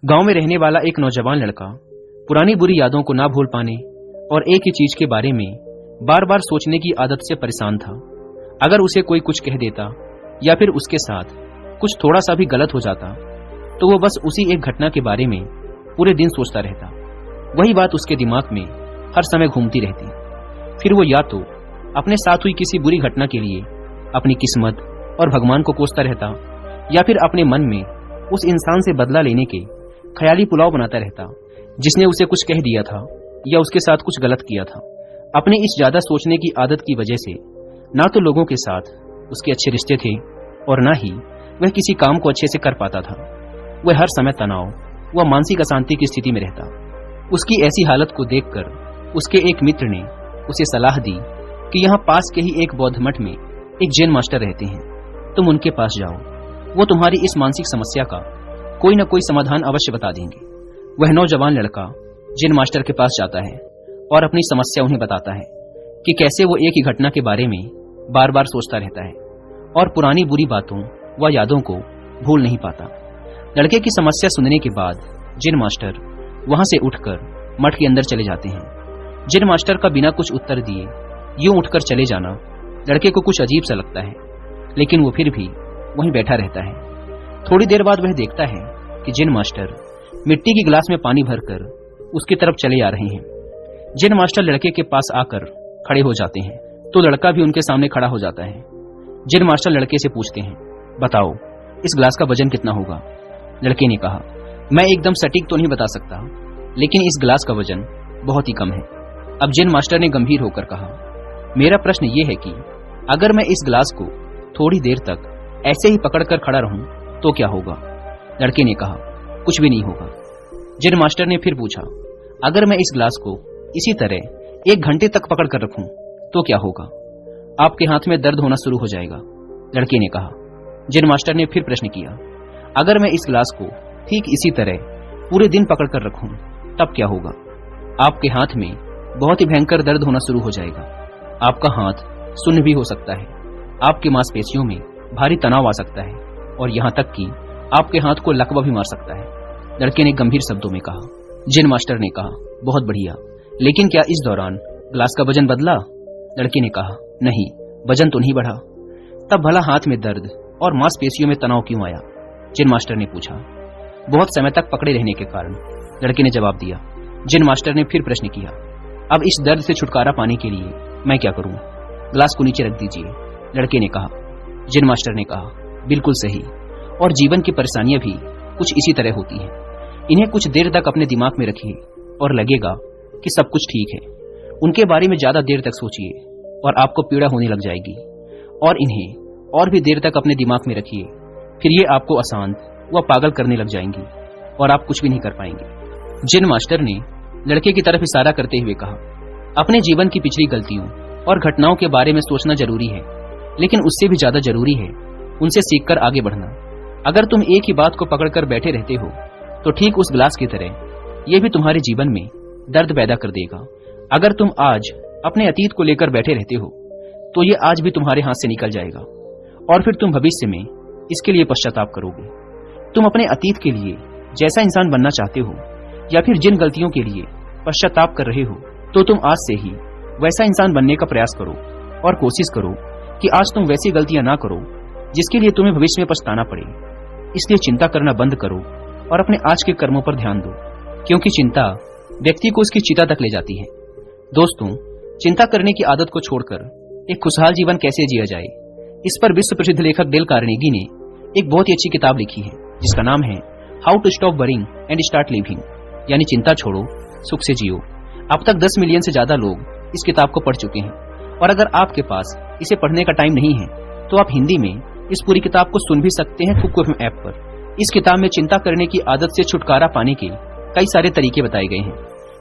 गांव में रहने वाला एक नौजवान लड़का पुरानी बुरी यादों को ना भूल पाने और एक ही चीज के बारे में बार बार सोचने की आदत से परेशान था। अगर उसे कोई कुछ कह देता या फिर उसके साथ कुछ थोड़ा सा भी गलत हो जाता तो वो बस उसी एक घटना के बारे में पूरे दिन सोचता रहता। वही बात उसके दिमाग में हर समय घूमती रहती। फिर वो या तो अपने साथ हुई किसी बुरी घटना के लिए अपनी किस्मत और भगवान को कोसता रहता या फिर अपने मन में उस इंसान से बदला लेने के ख्याली पुलाव बनाता रहता जिसने उसे कुछ कह दिया था या उसके साथ कुछ गलत किया था। अपने इस ज्यादा सोचने की आदत की वजह से ना तो लोगों के साथ उसके अच्छे रिश्ते थे और ना ही वह किसी काम को अच्छे से कर पाता था। वह हर समय तनाव व मानसिक अशांति की स्थिति में रहता। उसकी ऐसी हालत को देखकर उसके एक मित्र ने उसे सलाह दी कि यहाँ पास के ही एक बौद्ध मठ में एक जैन मास्टर रहते हैं, तुम उनके पास जाओ, वो तुम्हारी इस मानसिक समस्या का कोई न कोई समाधान अवश्य बता देंगे। वह नौजवान लड़का जैन मास्टर के पास जाता है और अपनी समस्या उन्हें बताता है कि कैसे वो एक ही घटना के बारे में बार बार सोचता रहता है और पुरानी बुरी बातों व यादों को भूल नहीं पाता। लड़के की समस्या सुनने के बाद जैन मास्टर वहां से उठकर मठ के अंदर चले जाते हैं। जैन मास्टर का बिना कुछ उत्तर दिए यूं उठकर चले जाना लड़के को कुछ अजीब सा लगता है, लेकिन वो फिर भी वहीं बैठा रहता है। थोड़ी देर बाद वह देखता है कि जैन मास्टर मिट्टी की गिलास में पानी भरकर उसकी तरफ चले आ रहे हैं। जैन मास्टर लड़के के पास आकर खड़े हो जाते हैं तो लड़का भी उनके सामने खड़ा हो जाता है। जैन मास्टर लड़के से पूछते हैं, बताओ इस गिलास का वजन कितना होगा? लड़के ने कहा, मैं एकदम सटीक तो नहीं बता सकता, लेकिन इस गिलास का वजन बहुत ही कम है। अब जैन मास्टर ने गंभीर होकर कहा, मेरा प्रश्न ये है कि अगर मैं इस गिलास को थोड़ी देर तक ऐसे ही पकड़कर खड़ा रहूं तो क्या होगा? लड़के ने कहा, कुछ भी नहीं होगा। जैन मास्टर ने फिर पूछा, अगर मैं इस गिलास को इसी तरह 1 घंटे तक पकड़ कर रखूं तो क्या होगा? आपके हाथ में दर्द होना शुरू हो जाएगा। लड़के ने कहा। जैन मास्टर ने फिर प्रश्न किया, अगर मैं इस गिलास को ठीक इसी तरह पूरे दिन पकड़ कर रखूं तब क्या होगा? आपके हाथ में बहुत ही भयंकर दर्द होना शुरू हो जाएगा। आपका हाथ सुन्न भी हो सकता है, आपकी मांसपेशियों में भारी तनाव आ सकता है और यहाँ तक कि आपके हाथ को लकवा भी मार सकता है। लड़के ने गंभीर शब्दों में कहा। जैन मास्टर ने कहा, बहुत बढ़िया, लेकिन क्या इस दौरान गिलास का वजन बदला? लड़के ने कहा, नहीं, वजन तो नहीं बढ़ा। तब भला हाथ में दर्द और मांसपेशियों में तनाव क्यों आया? जैन मास्टर ने पूछा। बहुत समय तक पकड़े रहने के कारण, लड़के ने जवाब दिया। जैन मास्टर ने फिर प्रश्न किया, अब इस दर्द से छुटकारा पाने के लिए मैं क्या करूं? गिलास को नीचे रख दीजिए। लड़के ने कहा। जैन मास्टर ने कहा, बिल्कुल सही, और जीवन की परेशानियां भी कुछ इसी तरह होती हैं। इन्हें कुछ देर तक अपने दिमाग में रखिए और लगेगा कि सब कुछ ठीक है। उनके बारे में ज्यादा देर तक सोचिए और आपको पीड़ा होने लग जाएगी, और इन्हें और भी देर तक अपने दिमाग में रखिए, फिर ये आपको अशांत व पागल करने लग जाएंगी और आप कुछ भी नहीं कर पाएंगे। जैन मास्टर ने लड़के की तरफ इशारा करते हुए कहा, अपने जीवन की पिछली गलतियों और घटनाओं के बारे में सोचना जरूरी है, लेकिन उससे भी ज्यादा जरूरी है उनसे सीखकर आगे बढ़ना। अगर तुम एक ही बात को पकड़कर बैठे रहते हो तो ठीक उस गिलास की तरह यह भी तुम्हारे जीवन में दर्द पैदा कर देगा। अगर तुम आज अपने अतीत को लेकर बैठे रहते हो तो ये आज भी तुम्हारे हाथ से निकल जाएगा और फिर तुम भविष्य में इसके लिए पश्चाताप करोगे। तुम अपने अतीत के लिए जैसा इंसान बनना चाहते हो या फिर जिन गलतियों के लिए पश्चाताप कर रहे हो तो तुम आज से ही वैसा इंसान बनने का प्रयास करो और कोशिश करो कि आज तुम वैसी गलतियां ना करो जिसके लिए तुम्हें भविष्य में पछताना पड़े। इसलिए चिंता करना बंद करो और अपने आज के कर्मों पर ध्यान दो, क्योंकि चिंता व्यक्ति को उसकी चिता तक ले जाती है। दोस्तों, चिंता करने की आदत को छोड़कर एक खुशहाल जीवन कैसे जिया जाए, इस पर विश्व प्रसिद्ध लेखक डेल कार्नेगी ने एक बहुत ही अच्छी किताब लिखी है जिसका नाम है how to stop worrying and start living, यानी चिंता छोड़ो सुख से जियो। अब तक 10 मिलियन से ज्यादा लोग इस किताब को पढ़ चुके हैं, और अगर आपके पास इसे पढ़ने का टाइम नहीं है तो आप हिंदी में इस पूरी किताब को सुन भी सकते हैं कुकू एफएम ऐप पर। इस किताब में चिंता करने की आदत से छुटकारा पाने के कई सारे तरीके बताए गए हैं।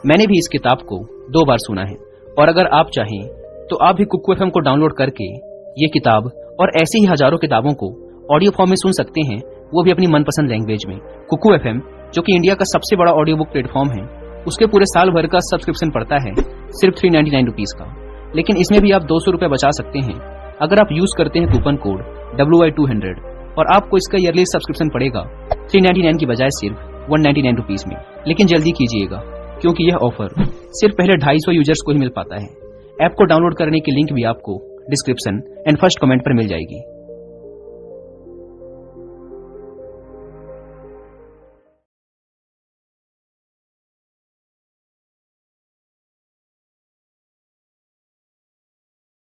मैंने भी इस किताब को 2 बार सुना है, और अगर आप चाहें तो आप भी कुकू एफएम को डाउनलोड करके ये किताब और ऐसी ही हजारों किताबों को ऑडियो फॉर्म में सुन सकते हैं, वो भी अपनी मनपसंद लैंग्वेज में। कुकू एफएम, जो कि इंडिया का सबसे बड़ा ऑडियो बुक प्लेटफॉर्म है, उसके पूरे साल भर का सब्सक्रिप्शन पड़ता है सिर्फ 399 रुपीज का, लेकिन इसमें भी आप 200 रुपए बचा सकते हैं अगर आप यूज करते हैं कूपन कोड WI200, और आपको इसका ईयरली सब्सक्रिप्शन पड़ेगा 399 की बजाय सिर्फ 199 रुपीज में। लेकिन जल्दी कीजिएगा क्योंकि यह ऑफर सिर्फ पहले 250 यूजर्स को ही मिल पाता है। ऐप को डाउनलोड करने की लिंक भी आपको डिस्क्रिप्शन एंड फर्स्ट कमेंट पर मिल जाएगी।